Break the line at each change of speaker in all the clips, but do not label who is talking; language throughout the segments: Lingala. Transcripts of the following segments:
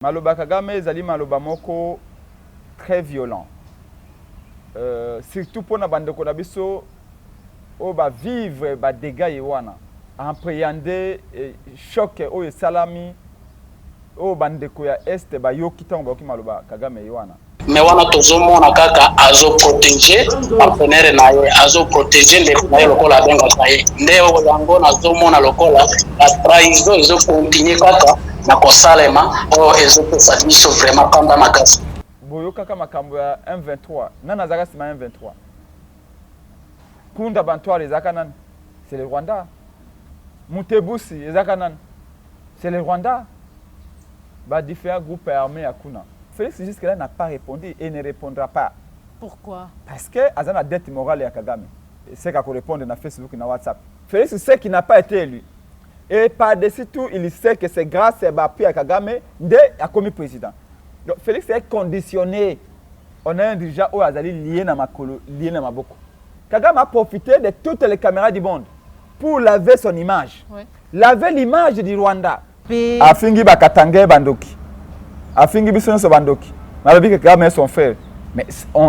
Maloba Kagame ezali maloba moko très violent. Surtout pour na bandeko na biso o ba vivre ba dégâts yewana. Appréhender choc o salami o bandeko ya est ba yoki tango ba maloba Kagame yewana.
Mais wana tozomona kaka azo protéger partenaire na ye, azo protéger les na lokola benga saye ndeo yango nazomona lokola la trahison ezo continuer kaka na kosalema o ezo pesa biso vraiment kanda makasi
boyo kaka makambo ya M23 nana zaka sima M23 kunda bantwale ezaka nani c'est le Rwanda. Mutebusi ezaka nani c'est le Rwanda. Bah différents groupes armés à Kuna. Félix jusque-là n'a pas répondu et ne répondra pas.
Pourquoi?
Parce que Azan a dette morale à Kagame. C'est qu'à répondre dans Facebook et dans WhatsApp. Félix sait qu'il n'a pas été élu. Et par-dessus tout, il sait que c'est grâce à Bapi à Kagame qu'il a commis président. Donc Félix est conditionné. On a un dirigeant où Azali lié dans ma boko. Kagame a profité de toutes les caméras du monde pour laver son image.
Ouais.
Laver l'image du Rwanda.
Puis...
Afingi Bakatangé Bandoki. Afingi Bissonso Bandoki. Malobi que Kagame est son frère. Mais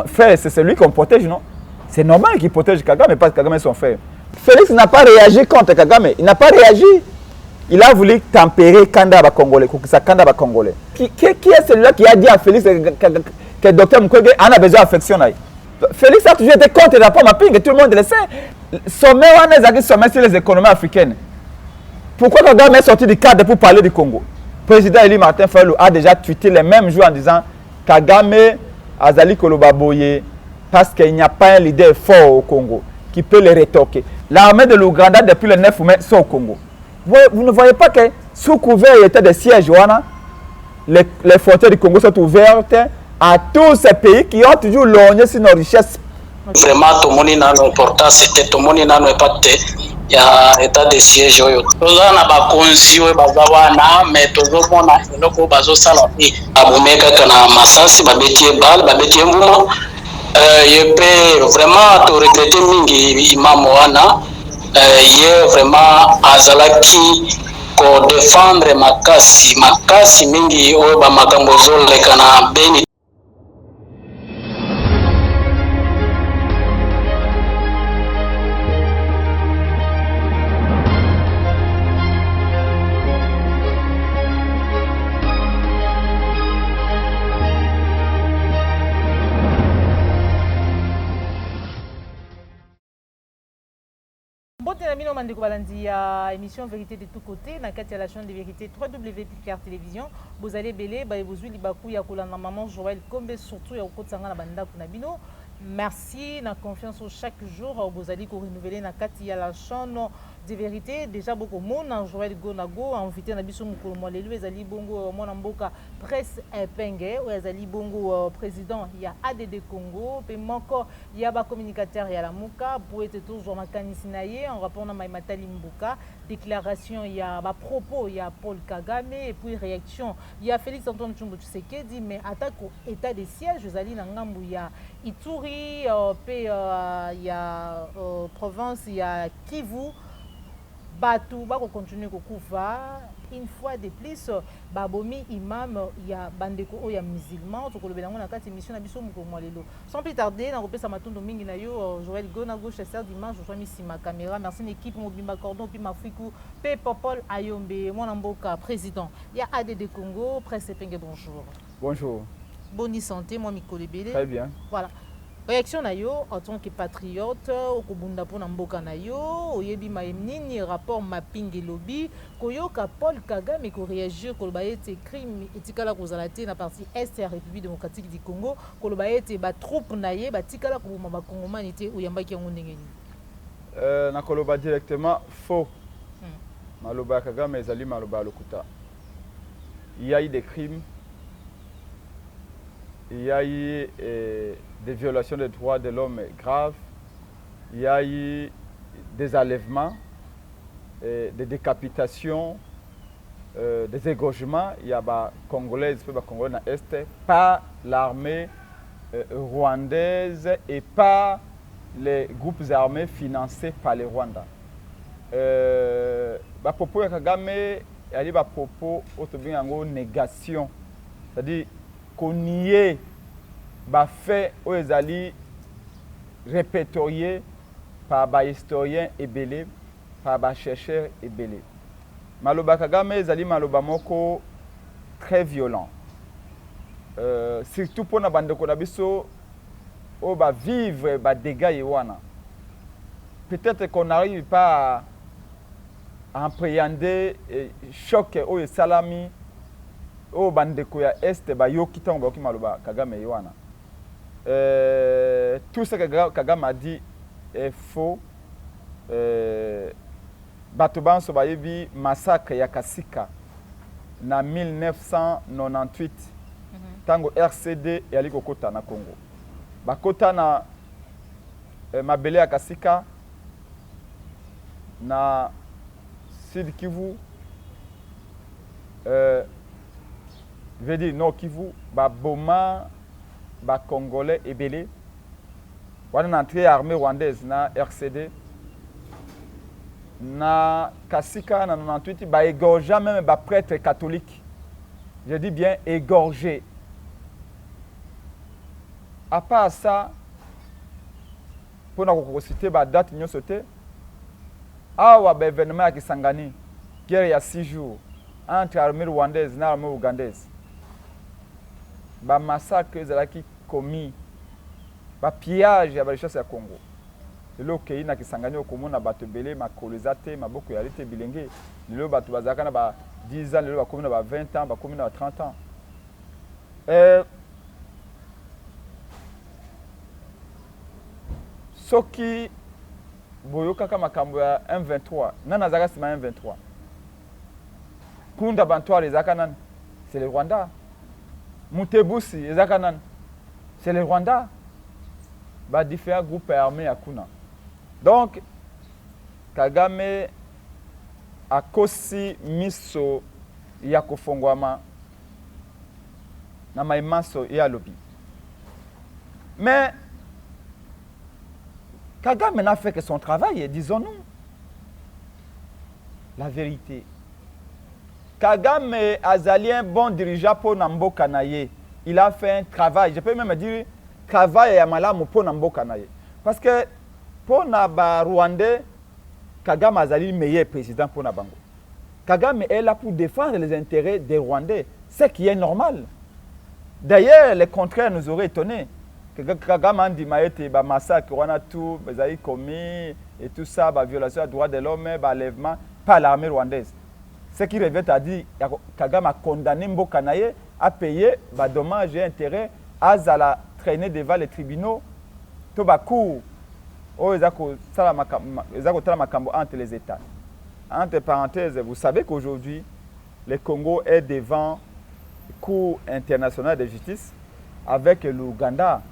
frère, c'est celui qu'on protège, non? C'est normal qu'il protège Kagame, mais pas que Kagame est son frère. Félix n'a pas réagi contre Kagame. Il n'a pas réagi. Il a voulu tempérer Kanda Congolais, Kanda Congolais. Qui est celui-là qui a dit à Félix que le docteur Mukwege en a besoin d'affection? Félix a toujours été contre le rapport mapping, et tout le monde le sait. Sommet, on a sommet sur les économies africaines. Pourquoi Kagame est sorti du cadre pour parler du Congo? Le président Eli Martin Fayulu a déjà tweeté les mêmes jours en disant Kagame Azali Kolobaboye parce qu'il n'y a pas un leader fort au Congo qui peut le rétorquer. L'armée de l'Ouganda depuis le 9 mai sont au Congo. Vous ne voyez pas que sous couvert était des sièges, les frontières du Congo sont ouvertes à tous ces pays qui ont toujours lorgné sur nos richesses.
Vraiment, tout le monde a l'importance, c'était tout le monde a l'importance. Il y a état de siège. Tout le monde a conscience, mais tout le monde a le bazo salafi. Abumeka kana masasi, babeti bal, babeti mbuma. Je peux vraiment te regretter mingi imam wana. Je vraiment azalaki ko défendre makasi mingi o ba makambo zole kana beni.
Il y émission Vérité de tous côtés, dans la chaîne de vérité www.picard télévision. Vous allez belé, vous allez libakou ya kolanda maman Joël Kombe surtout ya okotanga na banda kunabino. Merci, na confiance chaque jour. Vous allez renouveler na kati ya la chaîne de vérité. Déjà beaucoup mon Joël Gonago invité na biso mukolo molelu ezali bongo mona mboka presse epenge ou ezali bongo président ya ADD Congo pe moko ya ba communicateur ya la muka pour être toujours makanisi na ye en rapport na Matali Mbuka déclaration ya ba propos ya Paul Kagame et puis réaction ya Félix Antoine Tshombo Tshisekedi mais attaque au état de siège ezali na ngambu ya Ituri pe ya province ya Kivu. Batou va continuer kufa une fois de plus babomi imam ya bandeko o ya musulman to kolobela ngona kati émission na biso muko mwalelo sans plus tarder na repesa matondo mingi na yo Joël Gonago chasseur d'image je mis ma caméra merci l'équipe mobimba cordon puis mafiku pe popol ayombe mon mboka président ya ADD Congo presse penge bonjour.
Bonjour.
Bonne santé moi Mikolo Belé.
Très bien.
Voilà. Réaction na yo en tant que patriote au Kobunda pour Namboka na yo oyebi maemnini rapport mapping lobby koyoka Paul Kagame ko réagir ko bayete crime etikala ko zalate na partie est ya République démocratique du Congo ko bayete ba troupe na ye batikala ko boma ba kongomanité oyambaki yango ndengeni
na koloba directement faux. Maloba Kagame ezali maloba lokuta. Il y a eu des crimes. Il y a eu des violations des droits de l'homme graves, il y a eu des enlèvements, des décapitations, des égorgements. Il y a des Congolais, des Congolais dans l'Est, par l'armée rwandaise et par les groupes armés financés par le Rwanda. Propos de Kagame, il y a des propos, négation c'est-à-dire konie bafait oyo ezali répertorié par bahistorien ebele par bachercheur ebele. Maloba Kagame ezali maloba moko très violent, surtout pour na bandeko na biso oyo bavivre badégâts ye wana. Peut-être qu'on n'arrive pas à appréhender choc oyo esalami oyo bandeko ya este bayoki ntango bayoki maloba Kagame ye wana. Tout ce que Kagame a dit est faux. Bato banso bayebi massacre ya Kasika na 1998 tango RCD yali kokota na Congo. Bakota na mabele ya Kasika na Sud Kivu, je veux dire Nord Kivu, baboma ba Congolais ebele. Wana entrée armée rwandaise na RCD. Na Kasika na 98 ba égorgé même ba prêtre catholique. Je dis bien égorgé. À part ça, pour na citer ba date nyonso te. Awa ba événement ya Kisangani, guerre ya 6 jours entre armée rwandaise na armée ougandaise. Ba massacre ezalaki commis, ba pillage ya ba richesse ya Congo. Lelo kei na Kisangani okomona bato belé makoliza te maboko ya lite bilenge. Lelo bato bazaka na ba 10 ans, lelo bakomi na ba 20 ans, bakomi na ba 30 ans. Soki boyokaka makambo ya M23, nana zaka sima M23. Kunda Bantoir ezaka nan, c'est le Rwanda. Mutebusi ezaka nan, c'est le Rwanda. Ba différents groupes armés à Kuna. Donc, Kagame a kosi miso ya kofongwama na maimaso ya lobby. Mais Kagame n'a fait que son travail, disons-nous la vérité. Kagame azali un bon dirigeant pour Namboka Naye. Il a fait un travail, je peux même dire travail ya malamu pour Namboka Naye. Parce que pour Naba Rwandais, Kagame azali le meilleur président pour Nabango. Kagame est là pour défendre les intérêts des Rwandais, ce qui est normal. D'ailleurs, le contraire nous aurait étonné. Kagame a dit que massacre, on a tout, les commis et tout ça, violation des droits de l'homme, enlèvement par l'armée rwandaise. Ce qui revient à dire que Kagame a condamné Mboka Naye à payer des dommages et intérêts à la traîner devant les tribunaux. Tout va court. Entre les États. Entre parenthèses, vous savez qu'aujourd'hui, le Congo est devant la Cour internationale de justice avec l'Ouganda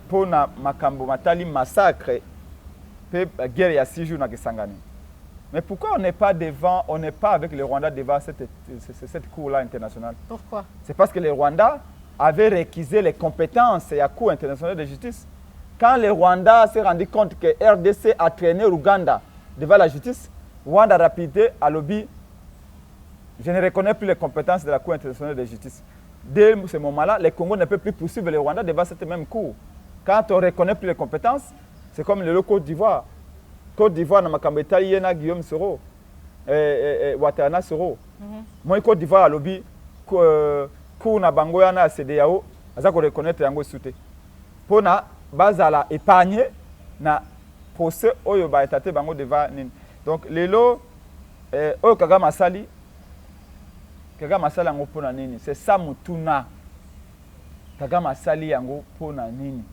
pour na makambo matali massacre pe guerre ya 6 jours na Kisangani. Mais pourquoi on n'est pas devant, on n'est pas avec le Rwanda devant cette cour-là internationale?
Pourquoi? C'est
parce que le Rwanda avait réquisé les compétences de la Cour internationale de justice. Quand le Rwanda s'est rendu compte que RDC a traîné l'Ouganda devant la justice, Rwanda a rapidé à lobby. Je ne reconnais plus les compétences de la Cour internationale de justice. Dès ce moment-là, le Congo ne peut plus poursuivre le Rwanda devant cette même cour. Quand on ne reconnaît plus les compétences, c'est comme le Côte d'Ivoire. Côte d'Ivoire, Namakambeta, Yena, Guillaume Soro, Ouattara Soro. Moi, Côte d'Ivoire, à lobby, Kou na Bangoyana, CDAO, ça qu'on reconnaît Yango Souté. Pour na Bazala épargné, na procès, Oyo ba étaté Bango devant Nin. Donc, les lots, Oyo Kagame Asali, Kagame Asali Yango Pona Nini. C'est ça Mutuna. Kagame Asali Yango Pona Nini.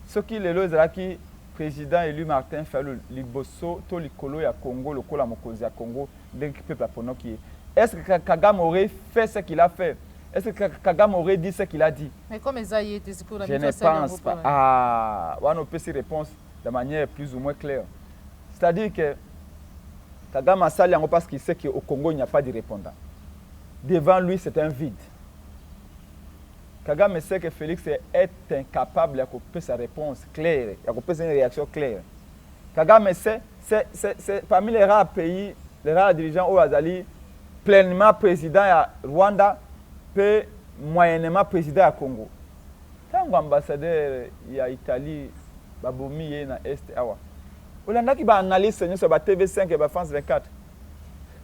Ce qui les lots, c'est président élu Martin Fayulu Liboso, to likolo ya Congo, le Kola Mokozi ya Congo, dès que peuple qui est. Est-ce que Kagame aurait fait ce qu'il a fait? Est-ce que Kagame aurait dit ce qu'il a dit?
Mais comme ça y était, c'est pour la
je ne pense pas. Ah, on peut ces réponses de manière plus ou moins claire. C'est-à-dire que Kagame a sali parce qu'il sait qu'au Congo, il n'y a pas de répondant. Devant lui, c'est un vide. Kagame sait que Félix est incapable de couper sa réponse claire, de couper une réaction claire. Kagame sait, c'est parmi les rares pays, les rares dirigeants au Azali, pleinement président à Rwanda, peut moyennement président à Congo. Tant ambassadeur il y a Italie babomi ye na est awa. Olanda ki ba analyse sur ba TV5 et ba France 24.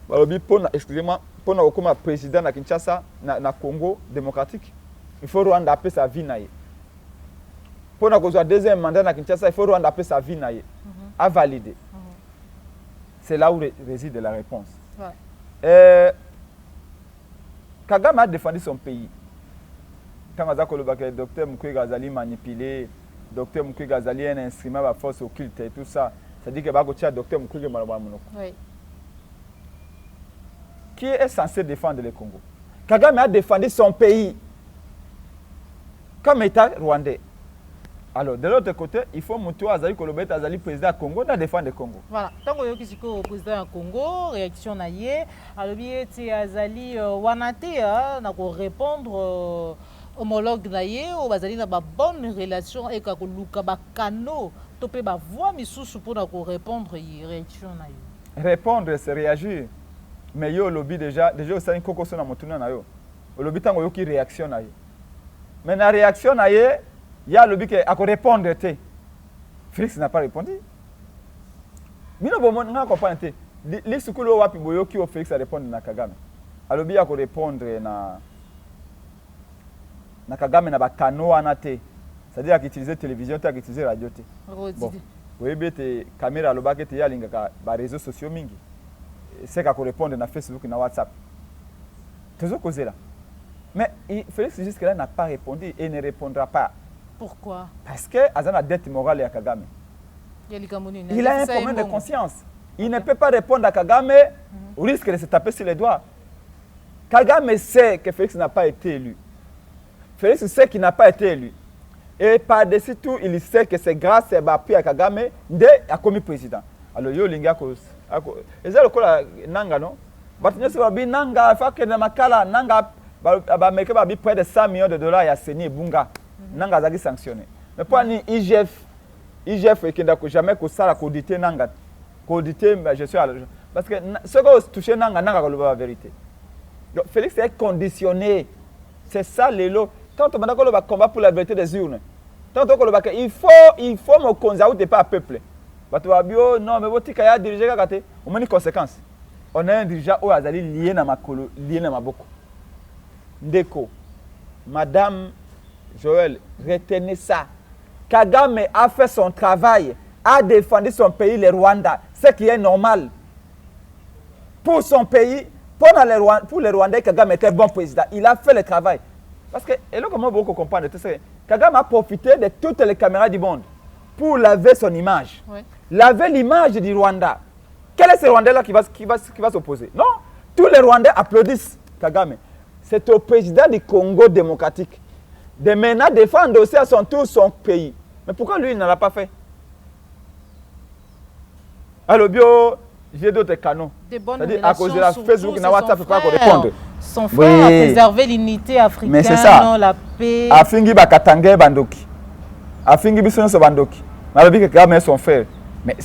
Balobi pona excusez-moi pona comme président na Kinshasa na Congo démocratique. Il faut Rwanda appeler sa vie na ye. Pona ko soit deuxième mandat na Kinshasa, il faut Rwanda appeler sa vie na ye. À valider. C'est là où réside la réponse. Ouais. Kagame a défendu son pays. Quand le docteur Mukwege Azali manipulé, docteur Mukwege Azali un instrument à force occulte et tout ça, ça dit que le docteur Mukwege oui. Qui est censé défendre le Congo? Kagame a défendu son pays comme État rwandais. Alors, de l'autre côté, il faut Moutou Azali Kolobet Azali président du Congo, de défendre le Congo.
Voilà. Tant que vous êtes président du Congo, réaction naïe, alors bien Azali Wanate na répondre homologue naïe, ou Azali na bonne relation et ka luka ba kano, topé ba voix misusu pour na répondre réaction naïe.
Répondre c'est réagir. Mais yo lobby déjà au sein koko sona motuna na yo. Au lobby tango yo ki réaction naïe. Mais la réaction naïe il y a le but à répondre. Félix n'a pas répondu. Mais non, bon, on comprend. Les sukulu wapi boyo qui Félix a répondu na Kagame. Alors bien à répondre na Kagame na ba kano anate. C'est-à-dire qu'il utilise télévision, qu'il utilise radio. Bon, oui, bien caméra le bac était yalinga ba réseaux sociaux mingi. C'est qu'à répondre na Facebook na WhatsApp. Toujours causé là. Mais Félix jusque-là n'a pas répondu et ne répondra pas.
Pourquoi?
Parce que Azana a dette morale à Kagame. Il a un problème de conscience. Il ne peut pas répondre à Kagame au risque de se taper sur les doigts. Kagame sait que Félix n'a pas été élu. Félix sait qu'il n'a pas été élu. Et par-dessus tout, il sait que c'est grâce à l'appui à Kagame qu'il a commis président. Alors, yo linga ko. Et c'est le cas Nanga, non? Nanga, Nanga, près de 100 millions de dollars à Séni et Bunga. Nanga a sanctionné. Mais pour IGF qui n'a jamais audité Nanga. Audité, je suis à la. Parce que ce qui touché Nanga, Nanga la vérité. Donc Félix est conditionné. C'est ça les lots. Quand on a combat pour la vérité des urnes, il faut me conserver pas peuple. Non, mais votre kaya diriger kate, on a une conséquence. On a un dirigeant au Azali lié na makolo, lié na maboko. Ndeko, Madame Joël, retenez ça. Kagame a fait son travail, a défendu son pays, le Rwanda, ce qui est normal. Pour son pays, pour les Rwandais, Kagame était bon président. Il a fait le travail. Parce que, et là, comment beaucoup comprendre, Kagame a profité de toutes les caméras du monde pour laver son image. Oui. Laver l'image du Rwanda. Quel est ce Rwandais-là qui va s'opposer? Non, tous les Rwandais applaudissent Kagame. C'est au président du Congo démocratique de maintenant défendre aussi à son tour son pays. Mais pourquoi lui, il ne l'a pas fait? Alors, j'ai d'autres canaux. C'est-à-dire à cause de la Facebook, na WhatsApp, il faut répondre.
Son frère a préservé l'unité africaine,
mais c'est ça.
La paix.
Afingi bakatangé bandoki. Afingi bisono so bandoki. Malobi que Kagame est son frère. Mais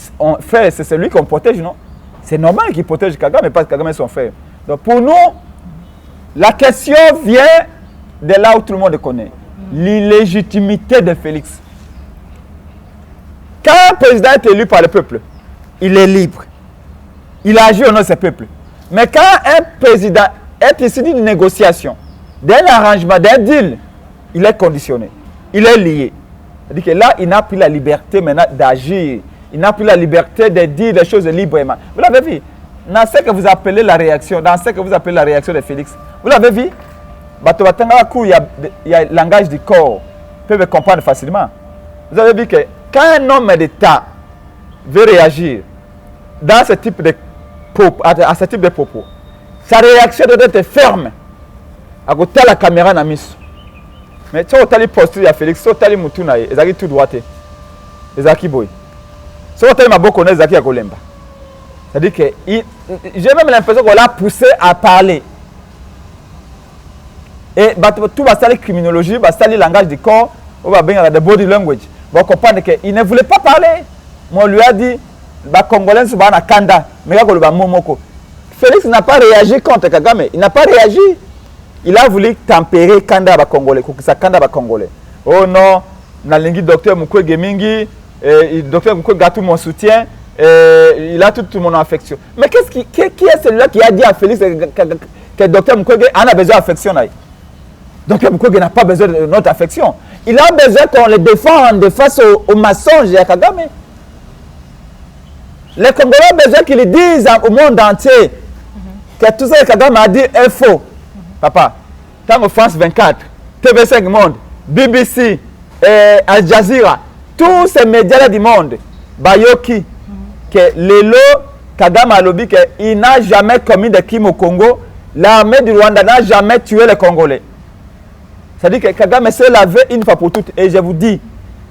frère, c'est celui qu'on protège, non? C'est normal qu'il protège Kagame, mais pas que Kagame est son frère. Donc pour nous, la question vient de là où tout le monde connaît. L'illégitimité de Félix. Quand un président est élu par le peuple, il est libre. Il agit au nom de ce peuple. Mais quand un président est issu d'une négociation, d'un arrangement, d'un deal, il est conditionné. Il est lié. C'est-à-dire que là, il n'a plus la liberté maintenant d'agir. Il n'a plus la liberté de dire des choses librement. Vous l'avez vu? Dans ce que vous appelez la réaction, de Félix, vous l'avez vu? Il y a le langage du corps. Vous pouvez comprendre facilement. Vous avez vu que quand un homme d'État veut réagir dans ce type de propos, à ce type de propos, sa réaction doit être ferme. À côté de la caméra, na mis. Mais si vous avez posté à Félix, si vous avez Moutouna, ils ont tout droit. Ils ont boy. Si vous avez Maboko, ils ont Kolemba. C'est-à-dire que j'ai même l'impression qu'on l'a poussé à parler. Et tout va salir criminologie, va salir langage du corps, on va bien de body language. Vous comprenez qu'il ne voulait pas parler. Moi, on lui a dit, les Congolais sont dans Kanda, mais Momoko. Félix n'a pas réagi contre Kagame. Il n'a pas réagi. il a voulu tempérer Kanda ba Congolais, kokisa Kanda ba Congolais. Oh non, nalingi docteur Mukwege mingi, docteur Mukwege a tout mon soutien, il a toute mon affection. Mais qui est celui-là qui a dit à Félix que docteur Mukwege en a besoin d'affection? Docteur Mukwege n'a pas besoin de notre affection. Il a besoin qu'on le défende face au mensonge à Kagame. Les Congolais ont besoin qu'ils disent au monde entier que tout ça que Kagame a dit est faux. Papa, tant que France 24, TV5 Monde, BBC, Al Jazeera, tous ces médias du monde, Bayoki, que Lelo Kagame a lobby qu'il n'a jamais commis de crime au Congo, l'armée du Rwanda n'a jamais tué les Congolais. C'est-à-dire que Kagame s'est lavé une fois pour toutes. Et je vous dis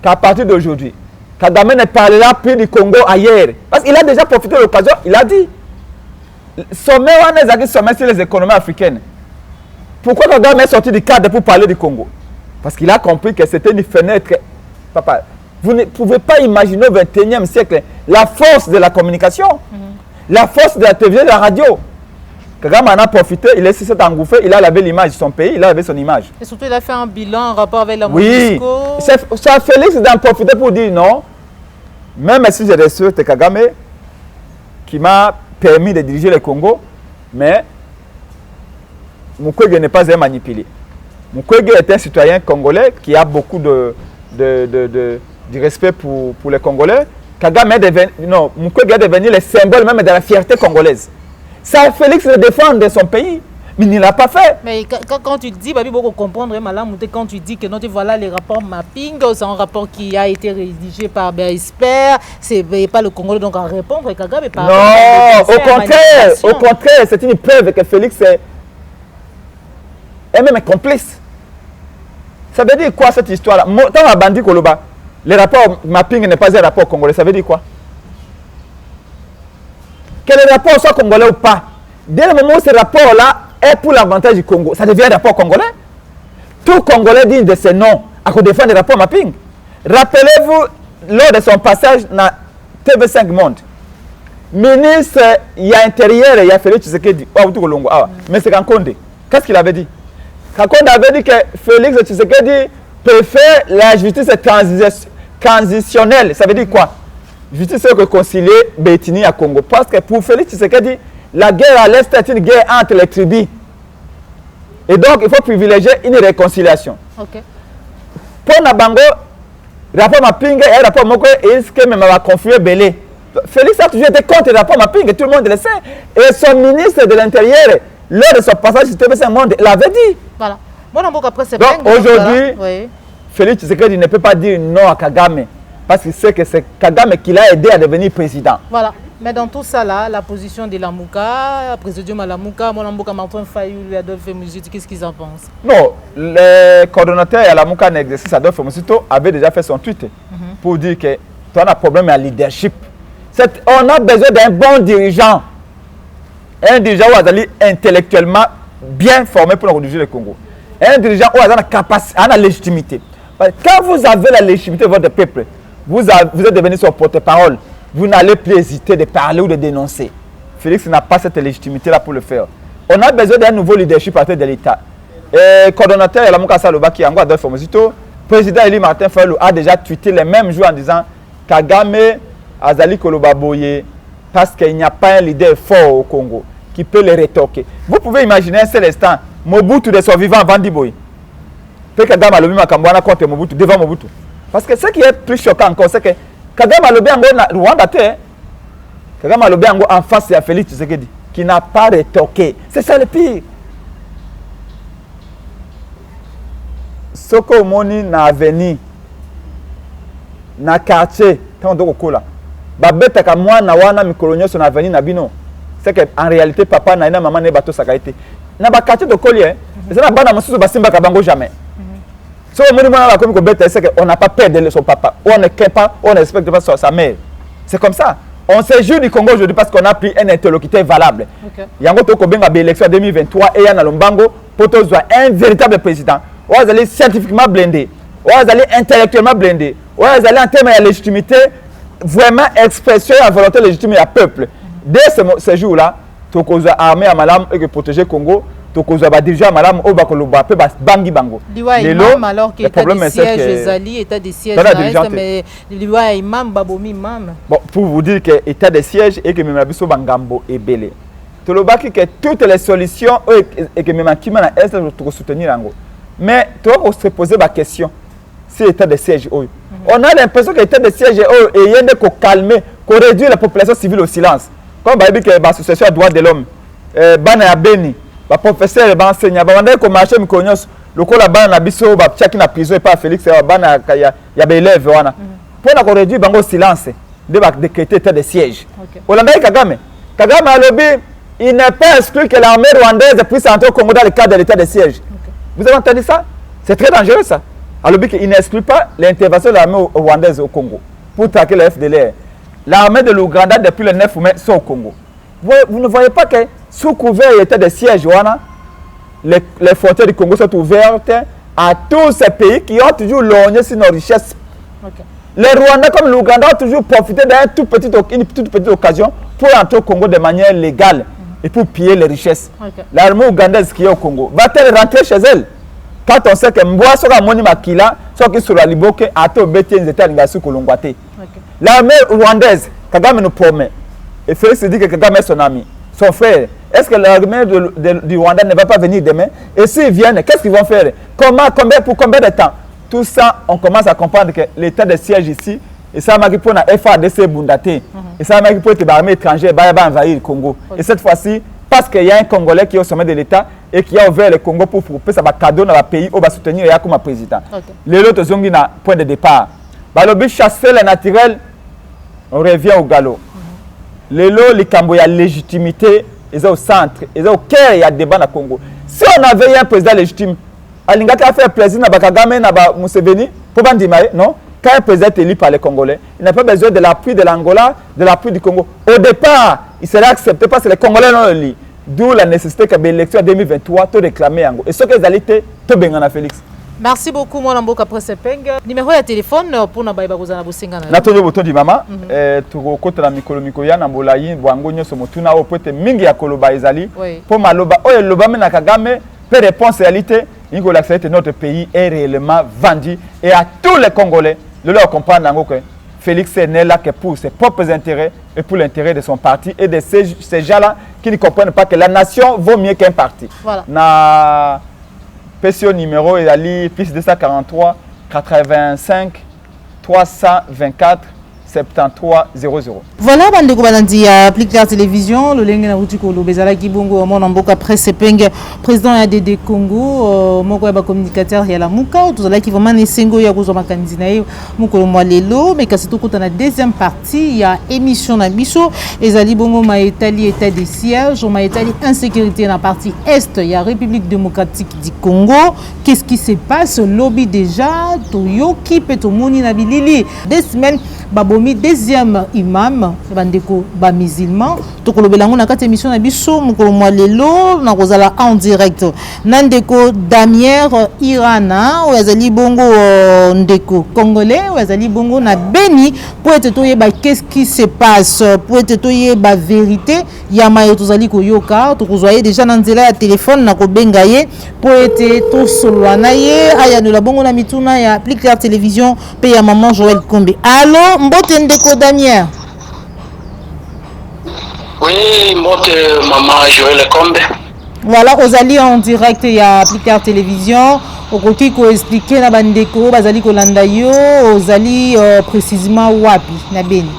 qu'à partir d'aujourd'hui, Kagame ne parlera plus du Congo ailleurs. Parce qu'il a déjà profité de l'occasion, il a dit. Sommet sur les économies africaines. Pourquoi Kagame est sorti du cadre pour parler du Congo? Parce qu'il a compris que c'était une fenêtre. Papa, vous ne pouvez pas imaginer au XXIe siècle la force de la communication, la force de la télévision et de la radio. Kagame en a profité, il s'est engouffré, il a lavé l'image de son pays, il a lavé son image.
Et surtout, il a fait un bilan en rapport avec la
Oui, c'est Félix d'en profiter pour dire non. Même si j'ai reçu Kagame, qui m'a permis de diriger le Congo, mais Mukwege n'est pas un manipulé. Mukwege est un citoyen congolais qui a beaucoup de respect pour les Congolais. Kagame est devenu, non, Mukwege est devenu le symbole même de la fierté congolaise. Ça Félix de défendre son pays, mais il ne l'a pas fait.
Mais quand tu dis, Babi, beaucoup comprendre, quand tu dis que non, voilà les rapports mapping, c'est un rapport qui a été rédigé par Expert, c'est pas le Congolais donc à répondre, Kagame par
non, au contraire, c'est une preuve que Félix est même complice. Ça veut dire quoi cette histoire-là? Tant à Bandi Koloba, le rapport mapping n'est pas un rapport congolais, ça veut dire quoi? Que le rapport soit congolais ou pas, dès le moment où ce rapport-là est pour l'avantage du Congo, ça devient un rapport congolais. Tout Congolais digne de ce nom à cause défendre le rapport mapping. Rappelez-vous, lors de son passage dans TV5 Monde, ministre, il y a intérieur, il y a Félix Tshisekedi, mais c'est Kankonde. Qu'est-ce qu'il avait dit? Kankonde avait dit que Félix Tshisekedi peut faire la justice transitionnelle. Ça veut dire quoi? Justice c'est réconcilier Bétini à Congo. Parce que pour Félix Tshisekedi, la guerre à l'Est est une guerre entre les tribus. Et donc, il faut privilégier une réconciliation.
Okay.
Pour Nabango, rapport mapping et rapport moko et ce que même va confluer Belé. Félix a toujours été contre le rapport mapping, tout le monde le sait. Et son ministre de l'Intérieur, lors de son passage sur TV5 Monde, l'avait dit.
Voilà. Bon, après, c'est
donc aujourd'hui,
oui.
Félix Tshisekedi ne peut pas dire non à Kagame. Parce qu'il sait que c'est Kagame qui l'a aidé à devenir président. Voilà.
Mais dans tout ça, là, la position de Lamuka, président Lamuka, Molamboka, Martin Fayulu, Adolphe Musito, qu'est-ce qu'ils en pensent? Non,
le coordonnateur à Lamuka en exercice, Adolphe Musito, avait déjà fait son tweet pour dire que tu as un problème à leadership. On a besoin d'un bon dirigeant. Un dirigeant qui est intellectuellement bien formé pour diriger le Congo. Un dirigeant qui a la capacité, a la légitimité. Quand vous avez la légitimité de votre peuple, vous êtes devenu son porte-parole. Vous n'allez plus hésiter de parler ou de dénoncer. Félix n'a pas cette légitimité-là pour le faire. On a besoin d'un nouveau leadership à tête de l'État. Le coordonnateur Lamuka Saloba, qui est en Adolphe Musito, président Eli Martin Fayulu a déjà tweeté le même jour en disant Kagame Azali Koloba Boye, parce qu'il n'y a pas un leader fort au Congo qui peut le rétorquer. Vous pouvez imaginer un seul instant, Mobutu de son vivant Vandi Boye. Kagame a lobby Makambwana contre Mobutu, devant Mobutu. Parce que ce qui est plus choquant encore, c'est que Kagame a lobby en Rwanda, Kagame a lobby en face de Félix Tshisekedi, qui n'a pas rétorqué. C'est ça le pire. Soko Moni na avenue, na quartier, tant de kola. Babeta ka mwana wana mikolonyo son avenue na bino. C'est que en réalité papa na ina maman ne bato sakaité. Na ba quartier de Kolié, c'est na bana mosusu basimba ka bango jamais. So Moni mwana la comme ko beta, c'est que on n'a pas peur de son papa. On ne craint pas, on ne respecte pas sa mère. C'est comme ça. On se joue du Congo aujourd'hui parce qu'on a pris un interlocuteur valable. Yango to ko benga ba élection 2023 et yana lombango poto zwa un véritable président. On va aller scientifiquement blindé, on va aller intellectuellement blindé, on va aller en termes de légitimité, vraiment expression à volonté légitime du peuple. Dès ce jour-là, tu as armé à Malam et protéger le Congo, tokozwa ba dirigeant malamu o bakoloba pe bangi bango.
Lelo alors que état de siège ezali état de siège mais liwa imam babomi imam.
Bon, pour vous dire que état de siège et que même biso bangambo ebele. Tolobaki que toutes les solutions et que même qui mana est pour soutenir yango. Mais tu vas se poser la question. Si l'état de siège, on a l'impression que l'état de siège est yende ko calmer, ko réduire la population civile au silence. Comme bah dit que l'association des droits de l'homme, bana ya beni, ba professeur, ba enseignant, ba wanda ko marché mikonyos, lokola bana na biso ba tchaki na prison et pas Félix bana ya ba élève wana. Pour na ko réduire bango au silence, de ba décréter état de siège. Olanda Kagame, Kagame a lobby, il n'est pas exclu que l'armée rwandaise puisse entrer au Congo dans le cadre de l'état de siège. Vous avez entendu ça? C'est très dangereux ça. Alors il n'exclut pas l'intervention de l'armée rwandaise au Congo pour traquer le FDLR. L'armée de l'Ouganda depuis le 9 mai sont au Congo. Vous ne voyez pas que sous couvert l'état de siège, les frontières du Congo sont ouvertes à tous ces pays qui ont toujours lorgné sur nos richesses. Les Rwandais comme l'Ouganda ont toujours profité d'une toute petite occasion pour entrer au Congo de manière légale et pour piller les richesses. L'armée ougandaise qui est au Congo va-t-elle rentrer chez elle? Quand on sait que Mboa sera moni makila, soit qui sera liboke, à tout bétier des états de Kolongwate. L'armée rwandaise, Kagame nous promet, et Félix dit que Kagame est son ami, son frère. Est-ce que l'armée du Rwanda ne va pas venir demain? Et s'ils viennent, qu'est-ce qu'ils vont faire? Pour combien de temps? Tout ça, on commence à comprendre que l'état de siège ici, et ça m'a dit pour la FARDC Bundate, et ça m'a dit pour l'armée étrangère, va envahir le Congo. Et cette fois-ci, parce qu'il y a un Congolais qui est au sommet de l'État et qui a ouvert le Congo pour faire un cadeau dans le pays où va soutenir comme président. Les autres ont un point de départ. Balobi chasser le naturel, on revient au galop. Les lots, les Cambo, il y a légitimité, ils sont au centre, ils sont au cœur, il y a débat dans le Congo. Si on avait un président légitime, Alingaka a fait plaisir à Kagame, à Museveni, pour Bandimae, non? Quand un président est élu par les Congolais, il n'a pas besoin de l'appui de l'Angola, de l'appui du Congo. Au départ, il serait accepté parce que les Congolais l'ont élu. D'où la nécessité que l'élection 2023 te réclamer. Et ce que les été, te bengana Félix.
Merci beaucoup, mon ambo après ce peng. Numéro de téléphone pour na baïba kozana bosenga na.
Natonyo boto di mama, tu kota na mikolo mikoya na mbolayi bwango nyoso motuna o pote mingi ya koloba ezali. Pour maloba oyo loba mena Kagame, peu réponse réalité, ingo l'accepter notre pays est réellement vendu et à tous les Congolais. De leur comprendre que Félix n'est là que pour ses propres intérêts et pour l'intérêt de son parti et de ces gens-là qui ne comprennent pas que la nation vaut mieux qu'un parti.
Voilà.
Na PCO numéro est allé plus 243 85 324 7300.
Voilà, bandeko balandi ya Appliquer Télévision, le lenge na utiko lo bezala kibongo mon mboka presse penge président ya DD Congo, moko ya ba communicateur ya la muka, tozala ki vraiment nesengo ya kozwa makanisi na ye mukolo mwa lelo, mais kasi tokota na deuxième partie ya émission na biso ezali bongo ma Italie état de siège, ma Italie insécurité na partie est ya République démocratique du Congo. Qu'est-ce qui se passe? Lobby déjà toyoki peto moni na bilili 2 semaines babomi deuxième imam bandeko ba musulman tokolobela ngo na kati émission na biso mukolo mwa lelo na kozala en direct nandeko Damier Irana oyazali bongo ndeko congolais oyazali bongo na Beni pour être toyeba qu'est-ce qui se passe pour être toyeba vérité ya mayo tozali koyoka tokozwaye déjà na nzela ya téléphone na kobenga ye pour être to solwana ye aya no la bongo na mituna ya Appliquer Télévision pe ya maman Joël Kombe. Allô mbote ndeko Damier.
Oui, mbote maman Joël Kombe.
Voilà, ozali en direct ya Appliquer Télévision. Okoki ko expliquer na bandeko bazali ko landa yo ozali précisément wapi na Beni.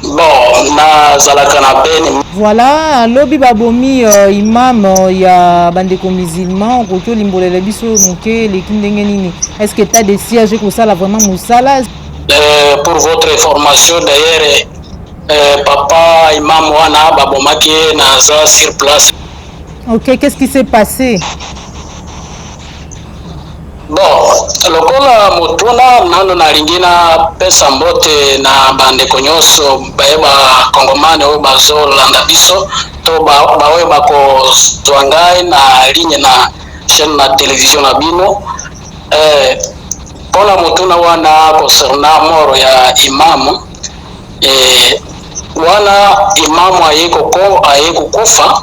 Bon, na zalaka na Beni.
Voilà, lobby babomi imam ya bandeko musulman okoki olimbolela biso moke leki ndenge nini. Est-ce que t'as des sièges ko sala vraiment musala?
Pour votre information d'ailleurs, papa imam wana babomaki naza sur place.
Ok, qu'est-ce qui s'est passé?
Bon, lokola motuna nano nalingina pesa mbote na bandeko nyonso bayeba kongomane oyo bazolanda biso to baoyo bakozwa ngai na ligne na chaîne na télévision na bino mpona motuna wana concernant moro ya imamu wana imamu aye kokufa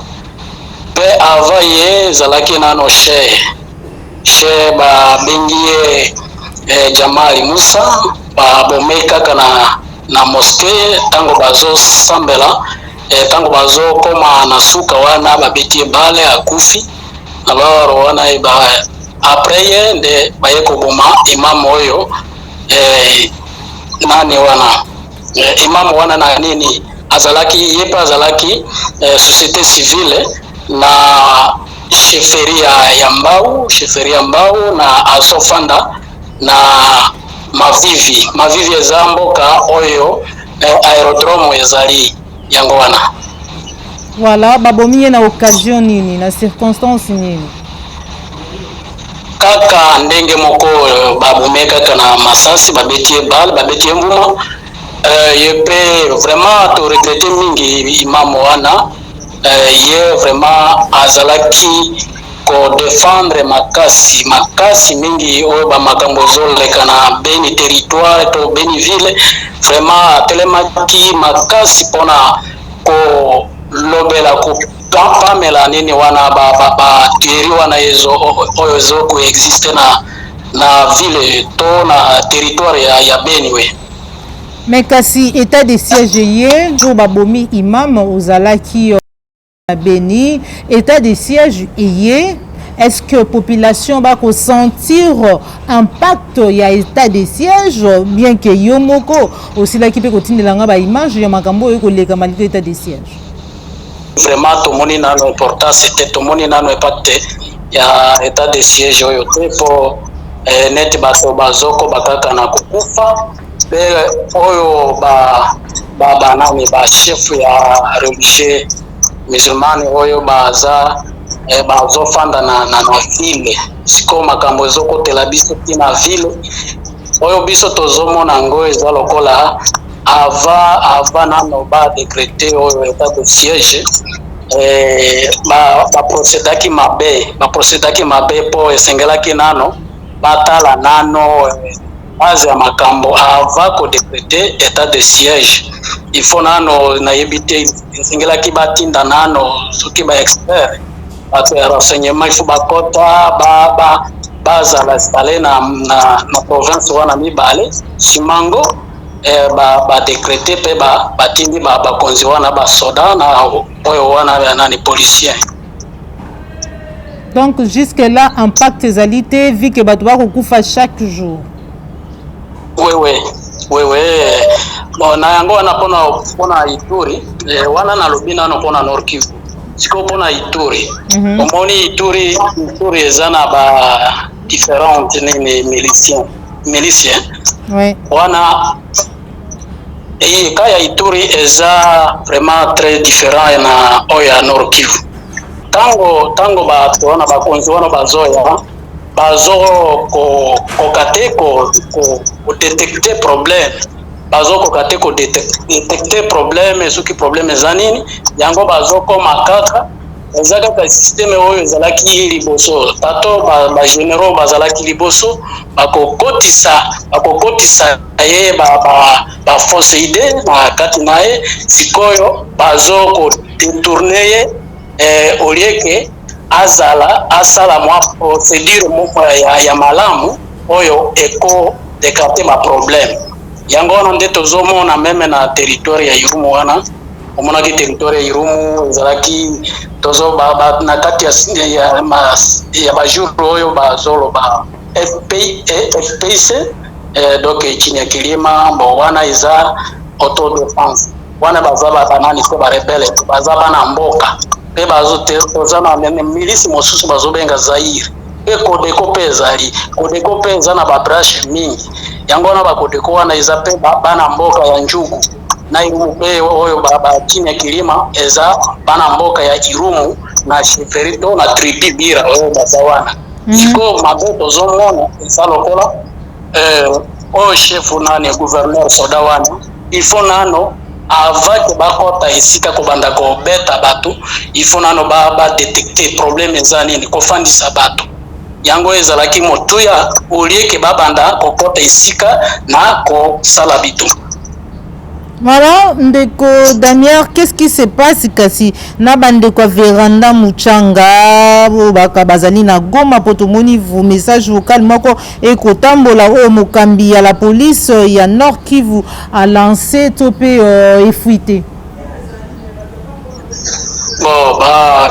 pe avant ye zalaki nano she ba bengie Jamali Musa ba bomei kaka na moské tango bazo sambela tango bazo koma na suka wana babetie bale akufi na baro wana ba après ye nde baye koboma imam oyo nani wana imam wana na nini azalaki yepa azalaki société civile na cheferia ya mbau na azofanda na mavivi eza mboka oyo aérodrome ezali yango wana.
Voilà, babomi na occasion nini na circonstance nini
kaka ndenge moko babomi kaka na masasi babetie bal babetie mbuma ye pe vraiment to regretter mingi imam wana ye vraiment azalaki ko défendre makasi mingi oyo bamakambo ezoleka na Beni territoire to Beni ville vraiment atelemaki makasi mpona kolobela kopamela nini wana bateri wana oyo ezokoexiste na ville to na territoire ya Beni we.
mais kasi état de siège ye jo babomi imam ozalaki na Beni état de siège ye est-ce que population va ressentir impact ya état de siège bien que yo moko aussi la kipe kotindelanga ba image ya makambo yo koleka malgré état de siège
vraiment tomoni nano importance c'était tomoni nano impact ya état de siège oyo te po net bato bazoko bakaka na kukufa pe oyo ba nani ba chef ya religieux musulman oyo baza bazofanda na ville siko makambo ezokotela biso tina ville oyo biso tozomona ngo eza lokola ava nano ba décréter oyo état de siège baprocédaki mabe po esengelaki nano batala nano base ya makambo ava kodécréter état de siège il faut nano nayebi te esengelaki batinda nano soki baexpert bato ya renseignement il faut bakota bazala installé na province wana mibale simango badécréter mpe batindi bakonzi wana basoda na oyo wana nani policier.
donc jusque là impact ezali te vu que bato bakokufa chaque jour.
oui bon na yango wana mpona Ituri wana nalobi nano mpona Nord Kivu siko mpona Ituri omoni Ituri eza na ba différentes nini milicien
oui
wana ka ya Ituri eza vraiment très différent na oyo ya Nord Kivu tango bato wana bakonzi wana bazo kokate kodétecte problème bazokoka te kodétecte problème soki problème eza nini yango bazokoma kaka eza kaka systeme oyo ezalaki liboso tato bagénéraux bazalaki liboso bakokotisa ye bafausse idée na kati na ye sikoyo bazokodetourne ye olieke asala mwa procédure moko ya malamu oyo ekodécarte maproblème yango wana nde tozomona meme na territoire ya Irumu wana omonaki territoire ya Irumu ezalaki na kati ya bajour oyo bazoloba FPIC donc chini ya kilima bo wana eza autodéfense wana baza banani ko barebele baza bana mboka pe bazoza na milisi mosusu bazobenga Zaire pe Kodeko pe eza na babrashe mingi yango wana bakodeko wana eza pe bana mboka ya Njugu na Irumu pe oyo chini ya kilima eza bana mboka ya Irumu na Sheferito na Tribi Bira oyo baza wana iko mabeto zomona eza lokola oyo chef nani gouverneur soda wana il faut nano avant que bakota esika kobanda kobeta bato il faut nano détecter problème eza nini kofandisa bato yango ezalaki motuya olieke babanda kokota esika na kosala bitu.
Voilà, ndeko Damien, qu'est-ce qui se passe kasi na bandeko Véranda Muchanga baka bazali na Goma potomoni vous message vocal moko et kotambola o mokambi ya la police ya Nord Kivu a lancé topé effuité.
Bon,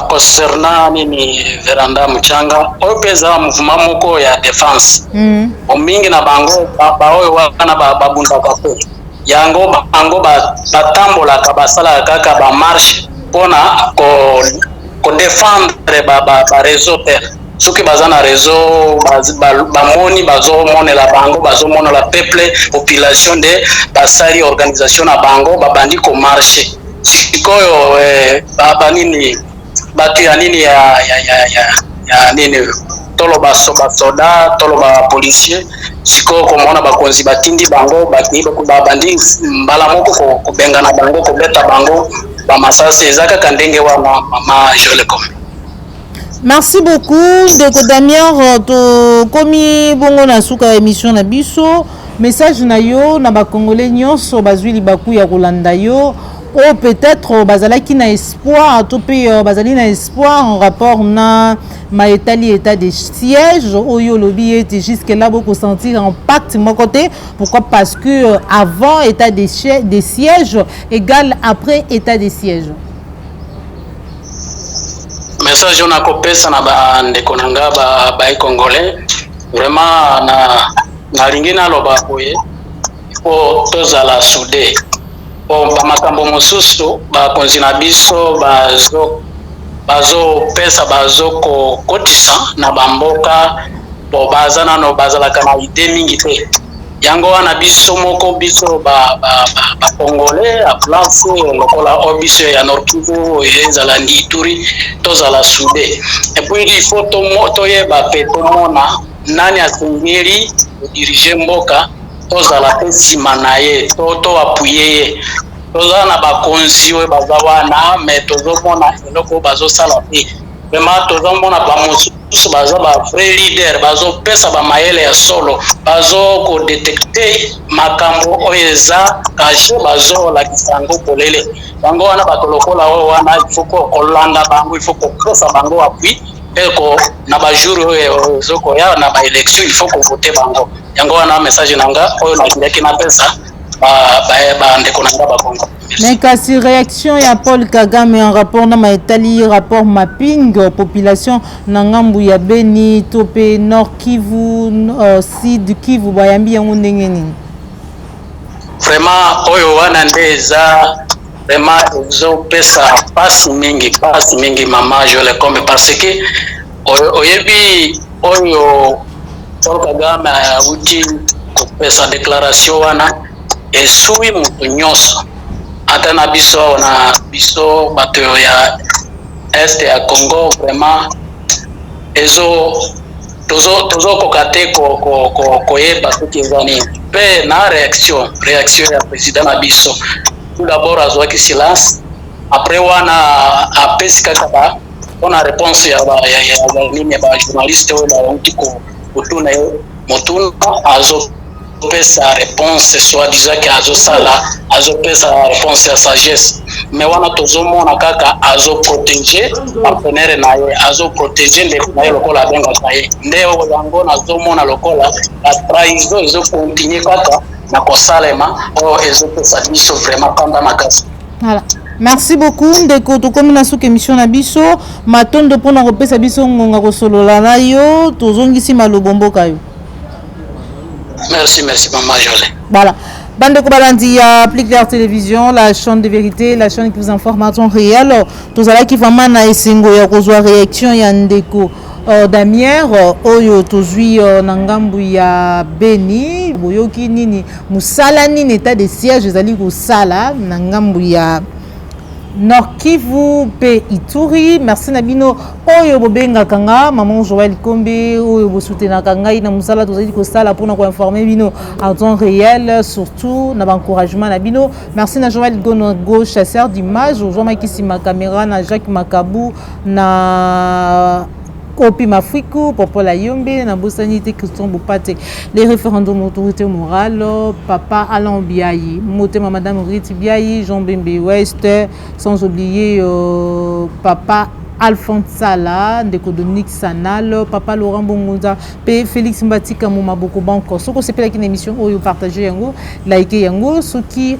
concernant nini Véranda Muchanga, oyo peza mouvement moko ya défense. Omingi na bango oyo wana babunda kapo. Yango bango batambolaka basala kaka ba marche pona ko défendre ba réseau terre. Soki baza na réseau bamoni bazomonela bango bazomonela peuple population de basali organisation na bango babandi ko marche. Sikoyo nini batu ya nini ya nini toloba soda toloba policier sikoyo komona bakonzi batindi bango babandi mbala moko kubenga na bango kubeta bango bamasasi ezaka kandenge wana mama Jolecom.
Merci beaucoup ndeko Damien to komi bongo na suka émission na biso message na yo na ba congolais nyonso bazwi libaku ya kolanda yo ou peut-être bazalaki na espoir to pe bazali na espoir en rapport na maetali état de siège oyo lobi était jusque là beaucoup sentir impact mon côté pourquoi parce que avant état de siège égale après état de siège.
Message on a kopesa na bandeko nanga ba congolais vraiment na lingina loba koye faut tozala soudé. Bon, bamakambo mosusu bakonzi na biso bazo pesa bazo kotisa na bamboka bo baza nano bazalaka na ide mingi te yango wana biso moko biso ba congolais a place lokola obiso ya Nord Kivu ezala ndi Ituri tozala soudé et puis il faut toyeba pe tomona nani asengeli diriger mboka tozala pe nsima na ye to apuye ye toza na bakonzi oyo baza wana me tozomona eloko bazosala te vraiment tozomona bamosusu baza ba vrai leader bazopesa bamayele ya solo bazokodetecte makambo oyo eza kashe bazolakisa yango polele bango wana bato lokola oyo wana il faut kolanda bango il faut kopesa bango appui eko na bajour oyo zokoya na baélection il faut kovote bango yango wana message nanga oyo nakindaki na pesa ndeko nanga bakongo.
Mais kasi réaction ya Paul Kagame en rapport na maetali rapport mapping population na ngambu ya Beni tope Nord Kivu Sud Kivu bayambi yango ndenge nini?
Vraiment oyo wana ndeza vraiment ezopesa pasi mingi mama Jolecom parce que oyebi oyo Paul Kagame auti kopesa déclaration wana esui mutu nyonso ata na biso bato ya este ya Congo vraiment tozokoka te koyeba soki eza nini mpe na réaction ya président na biso tout d'abord azwaki silence après wana apesi kaka mpona réponse ya bajournaliste oyo bauti kotuna ye motuna azopesa réponse soi-disant ke azopesa réponse ya sagesse mais wana tozomona kaka azoprotege partenaire na ye azoprotege ndeko na ye lokola abengaka ye nde yango nazomona lokola la trahison ezokontinue kaka na kosalema oyo ezopesa biso vraiment kanda makasi.
Voilà. Merci beaucoup ndeko tokomi na suka émission na biso matondo mpona kopesa biso ngonga kosolola na yo tozongisi malobo mboka yo.
Merci maman Jolé.
Voilà. Bande Kobalandi à Plus Clair Télévision, la chaîne de vérité, la chaîne qui vous informe en temps réel. Tous allez qui vraiment na esengo ya kozwa réaction ya ndeko Damien oyo tozui nangambu ya Beni boyoki nini musala nini état de siège ezali kosala nangambu ya Nord Kivu pe Ituri. Merci Nabino oyo bobenga kanga maman Joël Kombe oyo bosutena kanga ina musala tozali ko sala pour nous informer bino en temps réel surtout na encouragement Nabino. Merci na Joël Gonogo chasseur d'image Jean Makisi ma caméra na Jacques Makabou na Kopi Mafriku, Popola Yombe, Nabosanité, Christian Boupate, les référendums autorité morale, Papa Alain Biayi, Motema Madame Riti Biayi, Jean Bembe West, sans oublier Papa Alphonse Sala, Ndeko Dominique Sanal, Papa Laurent Bongonza, P. Félix Mbatika Mouma Boko Banko. Ce que c'est une émission où vous partagez yango, likez yango, ce qui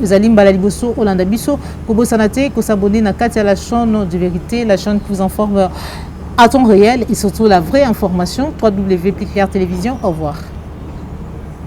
Zalim Balaliboso, Olanda Biso, Kobo Sanate, ko s'abonner na Katia la chaîne de vérité, la chaîne qui vous informe à temps réel et surtout la vraie information. www.plicr Télévision. Au revoir.